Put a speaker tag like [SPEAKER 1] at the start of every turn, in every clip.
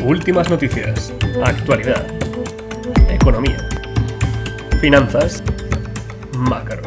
[SPEAKER 1] Últimas noticias, actualidad, economía, finanzas, macro.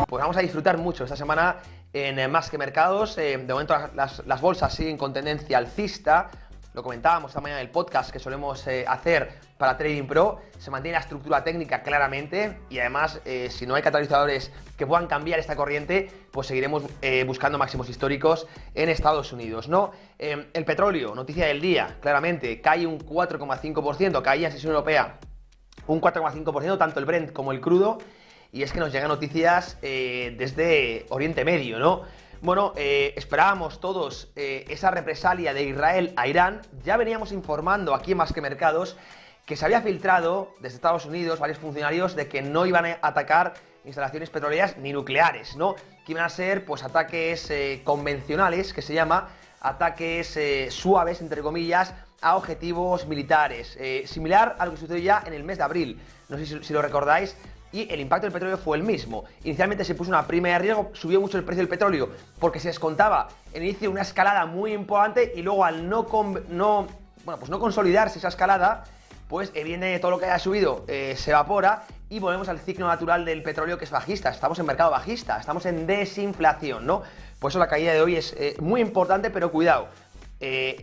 [SPEAKER 2] Pues vamos a disfrutar mucho esta semana en Más que Mercados. De momento las bolsas siguen con tendencia alcista. Lo comentábamos esta mañana en el podcast que solemos hacer para Trading Pro. Se mantiene la estructura técnica claramente y además si no hay catalizadores que puedan cambiar esta corriente, pues seguiremos buscando máximos históricos en Estados Unidos, ¿no? El petróleo, noticia del día, claramente, cae un 4,5%, caía en sesión europea un 4,5%, tanto el Brent como el crudo. Y es que nos llegan noticias desde Oriente Medio, ¿no? Bueno, esperábamos todos esa represalia de Israel a Irán. Ya veníamos informando aquí en Más que Mercados que se había filtrado desde Estados Unidos varios funcionarios de que no iban a atacar instalaciones petroleras ni nucleares, ¿no? Que iban a ser, pues, ataques convencionales, que se llama, ataques suaves, entre comillas, a objetivos militares. Similar a lo que sucedió ya en el mes de abril. No sé si lo recordáis. Y el impacto del petróleo fue el mismo. Inicialmente se puso una prima de riesgo, subió mucho el precio del petróleo porque se descontaba en inicio una escalada muy importante y luego al no consolidarse esa escalada, pues evidentemente todo lo que haya subido se evapora y volvemos al ciclo natural del petróleo, que es bajista. Estamos en mercado bajista, estamos en desinflación, ¿no? Por eso la caída de hoy es muy importante, pero cuidado.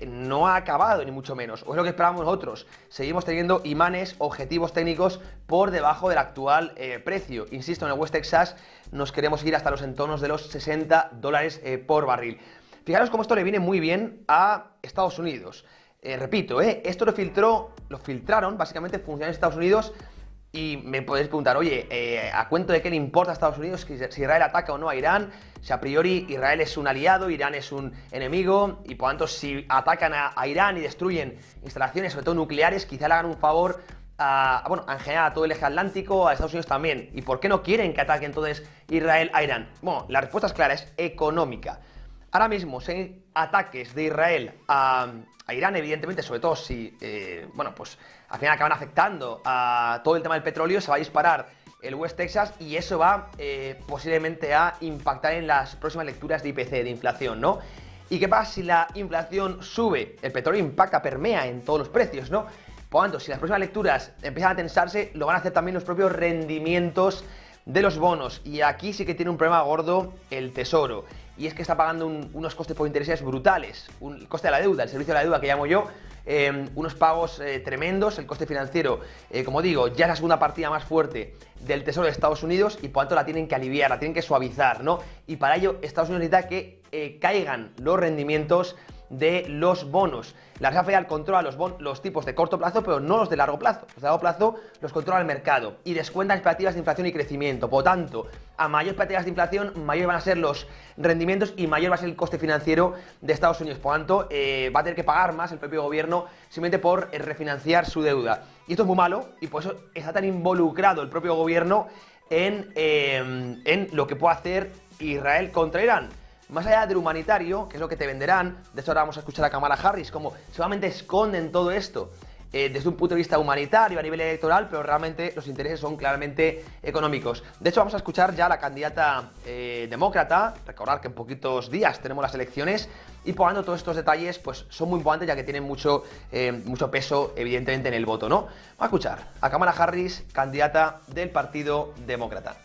[SPEAKER 2] No ha acabado, ni mucho menos, o es lo que esperábamos nosotros. Seguimos teniendo imanes, objetivos técnicos por debajo del actual precio. Insisto, en el West Texas nos queremos ir hasta los entornos de los $60 por barril. Fijaros cómo esto le viene muy bien a Estados Unidos. Repito, esto lo filtraron básicamente funcionarios de Estados Unidos. Y me podéis preguntar, oye, ¿a cuento de qué le importa a Estados Unidos si Israel ataca o no a Irán? Si a priori Israel es un aliado, Irán es un enemigo, y por tanto si atacan a Irán y destruyen instalaciones, sobre todo nucleares, quizá le hagan un favor en general a todo el eje atlántico, a Estados Unidos también. ¿Y por qué no quieren que ataque entonces Israel a Irán? Bueno, la respuesta es clara, es económica. Ahora mismo, si hay ataques de Israel a Irán, evidentemente, sobre todo si, pues al final acaban afectando a todo el tema del petróleo, se va a disparar el West Texas y eso va posiblemente a impactar en las próximas lecturas de IPC, de inflación, ¿no? ¿Y qué pasa si la inflación sube? El petróleo impacta, permea en todos los precios, ¿no? Por lo tanto, si las próximas lecturas empiezan a tensarse, lo van a hacer también los propios rendimientos de los bonos. Y aquí sí que tiene un problema gordo el Tesoro. Y es que está pagando unos costes por intereses brutales. El coste de la deuda, el servicio de la deuda que llamo yo, unos pagos tremendos. El coste financiero, como digo, ya es la segunda partida más fuerte del Tesoro de Estados Unidos y por tanto la tienen que aliviar, la tienen que suavizar, ¿no? Y para ello Estados Unidos necesita que caigan los rendimientos de los bonos. La Reserva Federal controla los tipos de corto plazo, pero no los de largo plazo. Los de largo plazo los controla el mercado y descuentan expectativas de inflación y crecimiento. Por tanto, a mayor expectativas de inflación, mayor van a ser los rendimientos y mayor va a ser el coste financiero de Estados Unidos. Por tanto, va a tener que pagar más el propio gobierno simplemente por refinanciar su deuda. Y esto es muy malo y por eso está tan involucrado el propio gobierno en lo que puede hacer Israel contra Irán. Más allá del humanitario, que es lo que te venderán, de hecho ahora vamos a escuchar a Kamala Harris, como solamente esconden todo esto desde un punto de vista humanitario a nivel electoral, pero realmente los intereses son claramente económicos. De hecho vamos a escuchar ya a la candidata demócrata, recordar que en poquitos días tenemos las elecciones, y por lo tanto todos estos detalles pues son muy importantes ya que tienen mucho peso evidentemente en el voto, ¿no? Vamos a escuchar a Kamala Harris, candidata del Partido Demócrata.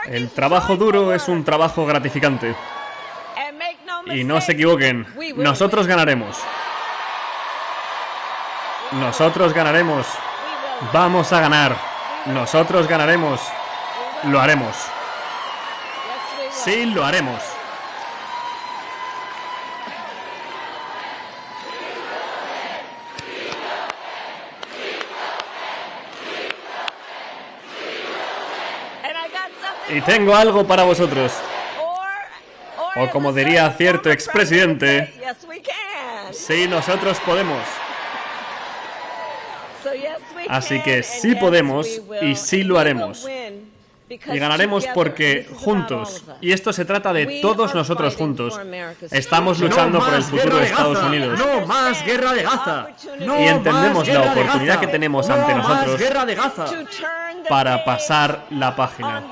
[SPEAKER 1] El trabajo duro es un trabajo gratificante. Y no se equivoquen, nosotros ganaremos. Nosotros ganaremos. Vamos a ganar. Nosotros ganaremos. Lo haremos. Sí, lo haremos. Y tengo algo para vosotros. O como diría cierto expresidente, sí, nosotros podemos. Así que sí podemos y sí lo haremos. Y ganaremos porque juntos, y esto se trata de todos nosotros juntos, estamos luchando por el futuro de Estados Unidos.
[SPEAKER 3] ¡No más guerra de Gaza! ¡No
[SPEAKER 1] Y entendemos
[SPEAKER 3] más
[SPEAKER 1] la
[SPEAKER 3] guerra de
[SPEAKER 1] oportunidad
[SPEAKER 3] Gaza!
[SPEAKER 1] que tenemos
[SPEAKER 3] ¡No
[SPEAKER 1] ante
[SPEAKER 3] más
[SPEAKER 1] nosotros
[SPEAKER 3] guerra de Gaza!
[SPEAKER 1] para pasar la página.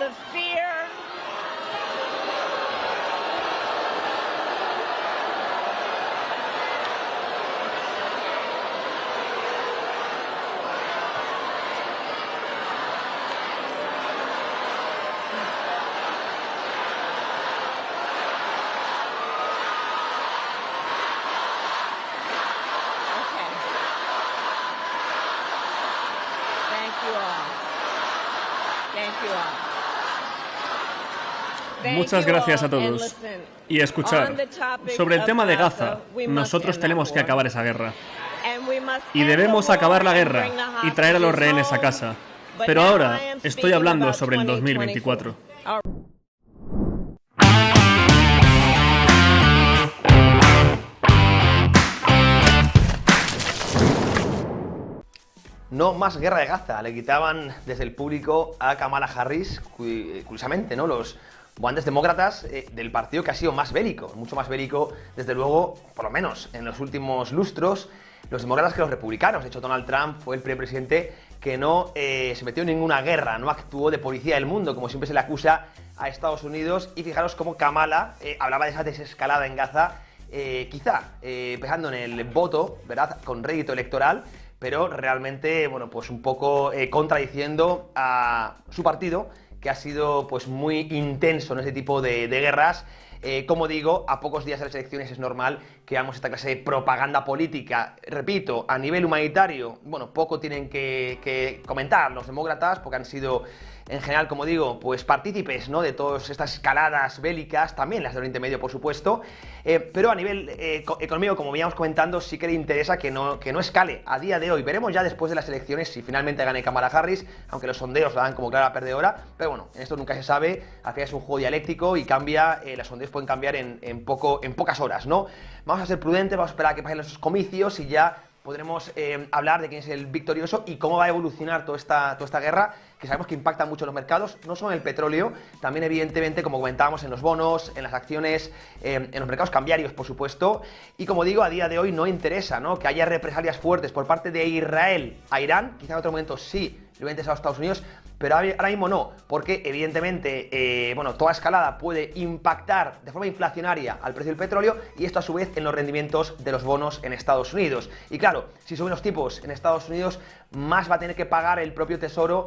[SPEAKER 1] Muchas gracias a todos. Y escuchar, sobre el tema de Gaza, nosotros tenemos que acabar esa guerra. Y debemos acabar la guerra y traer a los rehenes a casa. Pero ahora estoy hablando sobre el 2024.
[SPEAKER 2] No más guerra de Gaza, le quitaban desde el público a Kamala Harris, curiosamente, ¿no? Los votantes demócratas del partido que ha sido más bélico, mucho más bélico, desde luego, por lo menos en los últimos lustros, los demócratas que los republicanos. De hecho, Donald Trump fue el primer presidente que no se metió en ninguna guerra, no actuó de policía del mundo, como siempre se le acusa a Estados Unidos. Y fijaros cómo Kamala hablaba de esa desescalada en Gaza, quizá pensando en el voto, ¿verdad?, con rédito electoral, pero realmente, bueno, pues un poco contradiciendo a su partido, que ha sido pues muy intenso en este tipo de guerras. Como digo, a pocos días de las elecciones es normal que hagamos esta clase de propaganda política. Repito, a nivel humanitario, bueno, poco tienen que comentar los demócratas, porque han sido, en general, como digo, pues partícipes, ¿no?, de todas estas escaladas bélicas, también las del Oriente Medio, por supuesto, pero a nivel económico, como veníamos comentando, sí que le interesa que no escale a día de hoy. Veremos ya después de las elecciones si finalmente gane Kamala Harris, aunque los sondeos la dan como clara perdedora, pero bueno, en esto nunca se sabe, al final es un juego dialéctico y cambia, los sondeos pueden cambiar en pocas horas, ¿no? Vamos a ser prudentes, vamos a esperar a que pasen los comicios y ya podremos hablar de quién es el victorioso y cómo va a evolucionar toda esta guerra, que sabemos que impacta mucho en los mercados, no solo en el petróleo, también evidentemente, como comentábamos, en los bonos, en las acciones, en los mercados cambiarios, por supuesto. Y como digo, a día de hoy no interesa, ¿no?, que haya represalias fuertes por parte de Israel a Irán. Quizá en otro momento sí le hubiera interesado a Estados Unidos, pero ahora mismo no, porque evidentemente, bueno, toda escalada puede impactar de forma inflacionaria al precio del petróleo y esto a su vez en los rendimientos de los bonos en Estados Unidos. Y claro, si suben los tipos en Estados Unidos, más va a tener que pagar el propio Tesoro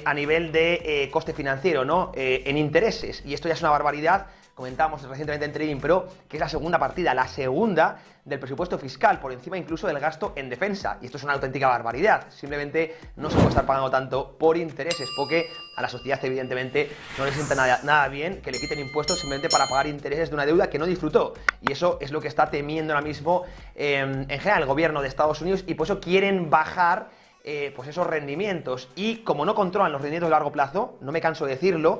[SPEAKER 2] a nivel de coste financiero, ¿no?, en intereses, y esto ya es una barbaridad. Comentábamos recientemente en Trading Pro que es la segunda partida, la segunda del presupuesto fiscal, por encima incluso del gasto en defensa. Y esto es una auténtica barbaridad. Simplemente no se puede estar pagando tanto por intereses, porque a la sociedad evidentemente no le sienta nada bien que le quiten impuestos simplemente para pagar intereses de una deuda que no disfrutó. Y eso es lo que está temiendo ahora mismo en general el gobierno de Estados Unidos, y por eso quieren bajar pues esos rendimientos. Y como no controlan los rendimientos de largo plazo, no me canso de decirlo,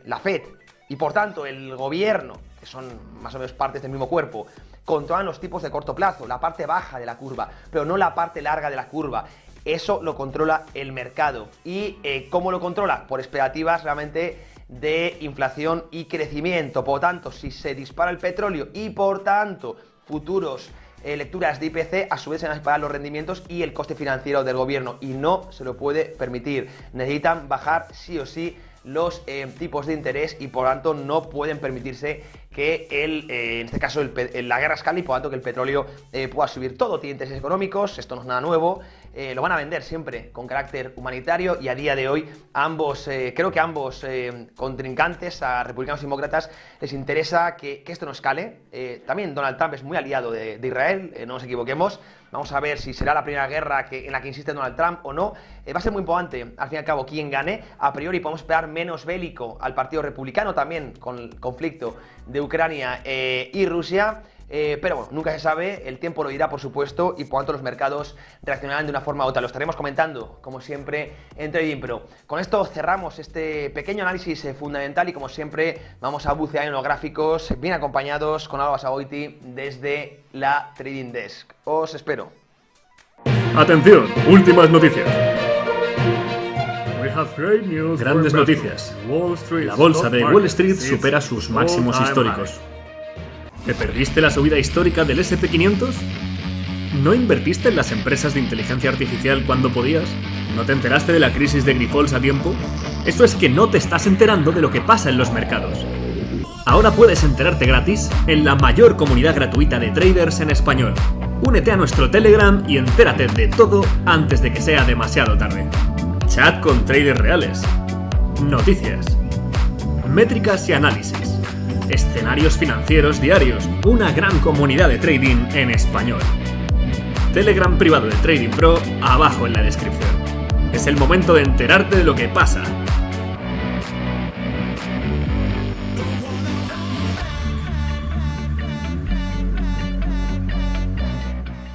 [SPEAKER 2] la Fed y por tanto el gobierno, que son más o menos partes del mismo cuerpo, controlan los tipos de corto plazo, la parte baja de la curva, pero no la parte larga de la curva. Eso lo controla el mercado. ¿Y cómo lo controla? Por expectativas realmente de inflación y crecimiento. Por tanto, si se dispara el petróleo y por tanto futuros lecturas de IPC, a su vez se van a disparar los rendimientos y el coste financiero del gobierno, y no se lo puede permitir. Necesitan bajar sí o sí los tipos de interés y por tanto no pueden permitirse que en este caso la guerra escale y por tanto que el petróleo pueda subir. Todo tiene intereses económicos, esto no es nada nuevo, lo van a vender siempre con carácter humanitario, y a día de hoy creo que ambos contrincantes, a republicanos y demócratas, les interesa que esto no escale. También Donald Trump es muy aliado de Israel, no nos equivoquemos. Vamos a ver si será la primera guerra en la que insiste Donald Trump o no. Va a ser muy importante, al fin y al cabo, quién gane. A priori podemos esperar menos bélico al partido republicano, también con el conflicto de Ucrania y Rusia. Pero bueno, nunca se sabe, el tiempo lo dirá, por supuesto, y por tanto los mercados reaccionarán de una forma u otra. Lo estaremos comentando, como siempre, en Trading Pro. Con esto cerramos este pequeño análisis fundamental y, como siempre, vamos a bucear en los gráficos, bien acompañados con Alba Sagoiti desde la Trading Desk. Os espero.
[SPEAKER 1] Atención, últimas noticias. Grandes noticias. La bolsa de Wall Street supera sus máximos históricos. ¿Te perdiste la subida histórica del SP500? ¿No invertiste en las empresas de inteligencia artificial cuando podías? ¿No te enteraste de la crisis de Grifols a tiempo? Esto es que no te estás enterando de lo que pasa en los mercados. Ahora puedes enterarte gratis en la mayor comunidad gratuita de traders en español. Únete a nuestro Telegram y entérate de todo antes de que sea demasiado tarde. Chat con traders reales. Noticias. Métricas y análisis. Escenarios financieros diarios. Una gran comunidad de trading en español. Telegram privado de Trading Pro abajo en la descripción. Es el momento de enterarte de lo que pasa